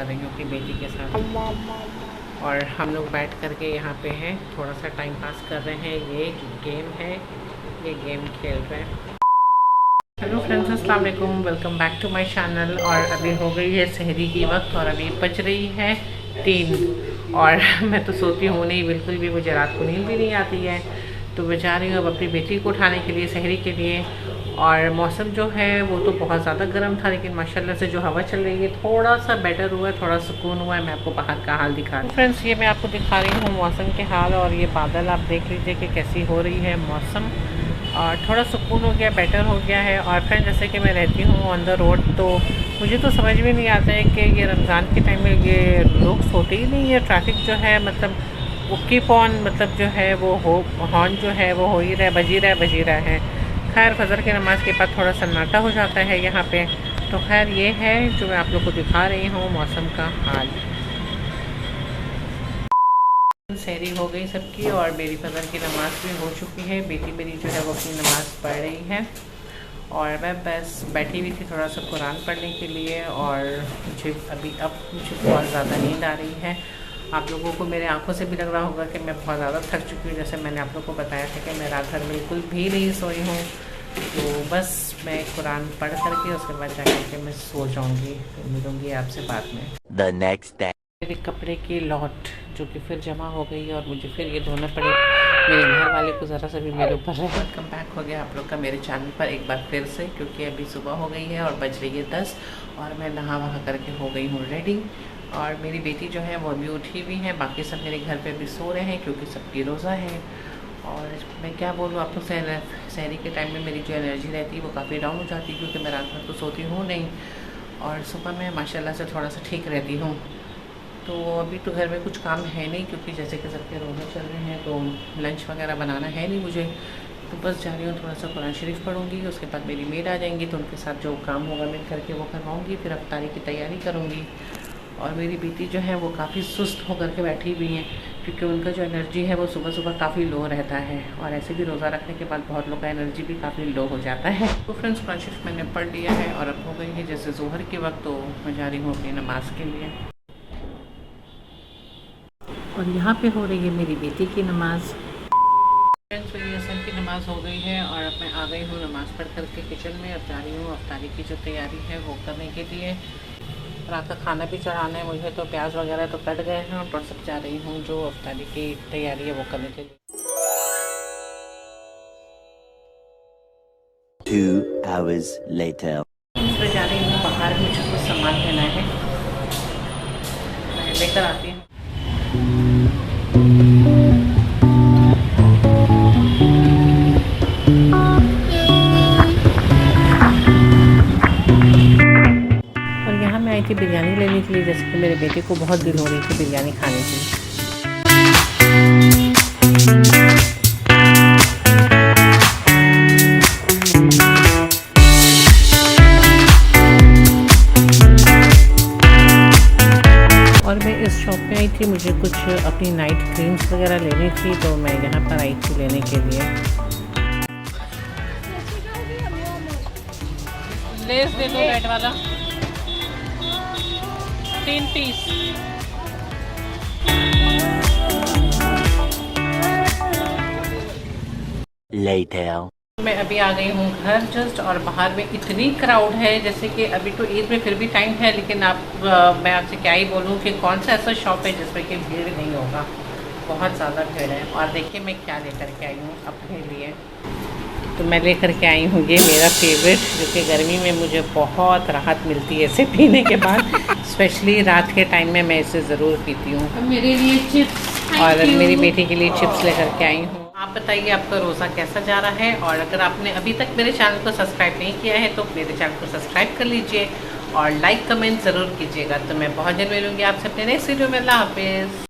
कर रही हूँ अपनी बेटी के साथ। और हम लोग बैठ करके यहाँ पे हैं, थोड़ा सा टाइम पास कर रहे हैं। ये गेम है, ये गेम खेल रहे हैं। हेलो फ्रेंड्स, अस्सलाम वालेकुम, welcome back to my channel. और अभी हो गई है सहरी की वक्त और अभी बज रही है 3। और मैं तो सोती हूँ नहीं बिल्कुल भी, मुझे रात को नींद भी नहीं आती है। तो मैं जा रही हूँ अब अपनी बेटी को उठाने के लिए सहरी के लिए। और मौसम जो है वो तो बहुत ज़्यादा गर्म था, लेकिन माशाल्लाह से जो हवा चल रही है थोड़ा सा बेटर हुआ है, थोड़ा सुकून हुआ है। मैं आपको बाहर का हाल दिखा रही हूँ। फ्रेंड्स, ये मैं आपको दिखा रही हूँ मौसम के हाल, और ये बादल आप देख लीजिए कि कैसी हो रही है मौसम। और थोड़ा सुकून हो गया, बेटर हो गया है। और फ्रेंड, जैसे कि मैं रहती हूँ ऑन द रोड, तो मुझे तो समझ में नहीं आता है कि ये रमज़ान के टाइम में ये लोग सोते ही नहीं है। ट्रैफिक जो है मतलब वो कीप ऑन, मतलब जो है वो हॉर्न जो है वो हो ही रहा है, बज ही रहा है। खैर, फजर की नमाज़ के बाद थोड़ा सन्नाटा हो जाता है यहाँ पे। तो खैर ये है जो मैं आप लोग को दिखा रही हूँ मौसम का हाल। सहरी हो गई सबकी और मेरी फजर की नमाज़ भी हो चुकी है। बेटी मेरी जो है वो अपनी नमाज़ पढ़ रही है और मैं बस बैठी हुई थी थोड़ा सा कुरान पढ़ने के लिए। और मुझे बहुत ज़्यादा नींद आ रही है। आप लोगों को मेरे आंखों से भी लग रहा होगा कि मैं बहुत ज़्यादा थक चुकी हूँ। जैसे मैंने आप लोगों को बताया था कि मैं रात भर बिल्कुल भी नहीं सोई हूँ। तो बस मैं कुरान पढ़ करके उसके बाद जाकर के मैं सो जाऊँगी। फिर मिलूँगी आपसे बाद में। The next day. मेरे कपड़े की लॉट जो कि फिर जमा हो गई और मुझे फिर ये धोना पड़े। मेरे घर वाले को ज़रा सा भी मेरे ऊपर है। वेलकम बैक हो गया आप लोग का मेरे चैनल पर एक बार फिर से, क्योंकि अभी सुबह हो गई है और बज रही है 10 और मैं नहा वहा करके हो गई हूँ रेडी। और मेरी बेटी जो है वो अभी उठी हुई है, बाकी सब मेरे घर पे अभी सो रहे हैं क्योंकि सबकी रोज़ा है। और मैं क्या बोलूँ आप लोग, सहरी के टाइम में मेरी जो एनर्जी रहती है वो काफ़ी डाउन हो जाती है, क्योंकि मैं रात भर तो सोती हूँ नहीं और सुबह में माशाल्लाह से थोड़ा सा ठीक रहती हूँ। तो अभी तो घर में कुछ काम है नहीं, क्योंकि जैसे कि सबके रोज़े चल रहे हैं तो लंच वगैरह बनाना है नहीं मुझे। तो बस जा रही हूँ, थोड़ा सा कुरान शरीफ पढ़ूँगी, उसके बाद मेरी मेड आ जाएंगी तो उनके साथ जो काम होगा मिल करके वो करवाऊँगी। फिर अफ्तारी की तैयारी करूँगी। और मेरी बेटी जो है वो काफ़ी सुस्त होकर के बैठी हुई हैं, क्योंकि उनका जो एनर्जी है वो सुबह सुबह काफ़ी लो रहता है। और ऐसे भी रोज़ा रखने के बाद बहुत लोग का एनर्जी भी काफ़ी लो हो जाता है। तो फ्रेंड्स, कुरान शरीफ मैंने पढ़ लिया है और अब हो गई है जैसे ज़ोहर के वक्त, तो मैं जा रही हूँ अपनी नमाज़ के लिए। और यहाँ पे हो रही है मेरी बेटी की नमाज़। फ्रेंड्स, मेरी असर की नमाज़ हो गई है और अब मैं आ गई हूँ नमाज़ पढ़ करके किचन में। अब जा रही हूँ अफ्तारी की जो तैयारी है वो करने के लिए। रात का खाना भी चढ़ाना है मुझे, तो प्याज वगैरह तो कट गए हैं और सब जा रही हूँ जो अफ्तारी की तैयारी है वो करने के लिए। 2 hours later. मैं जा रही हूँ बाहर, मुझे कुछ सामान लेना है, मैं लेकर आती हूँ। और यहाँ मैं आई थी बिरयानी लेने के लिए, जैसे कि मेरे बेटे को बहुत दिल हो रही थी बिरयानी खाने की। और मैं इस शॉप में आई थी, मुझे कुछ अपनी नाइट क्रीम्स वगैरह लेनी थी, तो मैं यहाँ पर आई थी लेने के लिए। लेस दे दो रेड वाला, 3 पीस। Later. मैं अभी आ गई हूँ घर जस्ट, और बाहर में इतनी क्राउड है, जैसे कि अभी तो ईद में फिर भी टाइम है, लेकिन मैं आपसे क्या ही बोलूँ कि कौन सा ऐसा शॉप है जिसमें कि भीड़ नहीं होगा। बहुत ज़्यादा भीड़ है। और देखिए मैं क्या लेकर के आई हूँ अपने लिए। तो मैं लेकर के आई हूँ ये मेरा फेवरेट, जो कि गर्मी में मुझे बहुत राहत मिलती है इसे पीने के बाद। स्पेशली रात के टाइम में मैं इसे ज़रूर पीती हूँ। मेरे लिए चिप्स और मेरी बेटी के लिए चिप्स लेकर के आई हूँ। आप बताइए आपका रोज़ा कैसा जा रहा है। और अगर आपने अभी तक मेरे चैनल को सब्सक्राइब नहीं किया है तो मेरे चैनल को सब्सक्राइब कर लीजिए और लाइक कमेंट ज़रूर कीजिएगा। तो मैं बहुत जल्द मिलूँगी आपसे अपने नेक्स्ट वीडियो में। अल्लाह हाफिज़।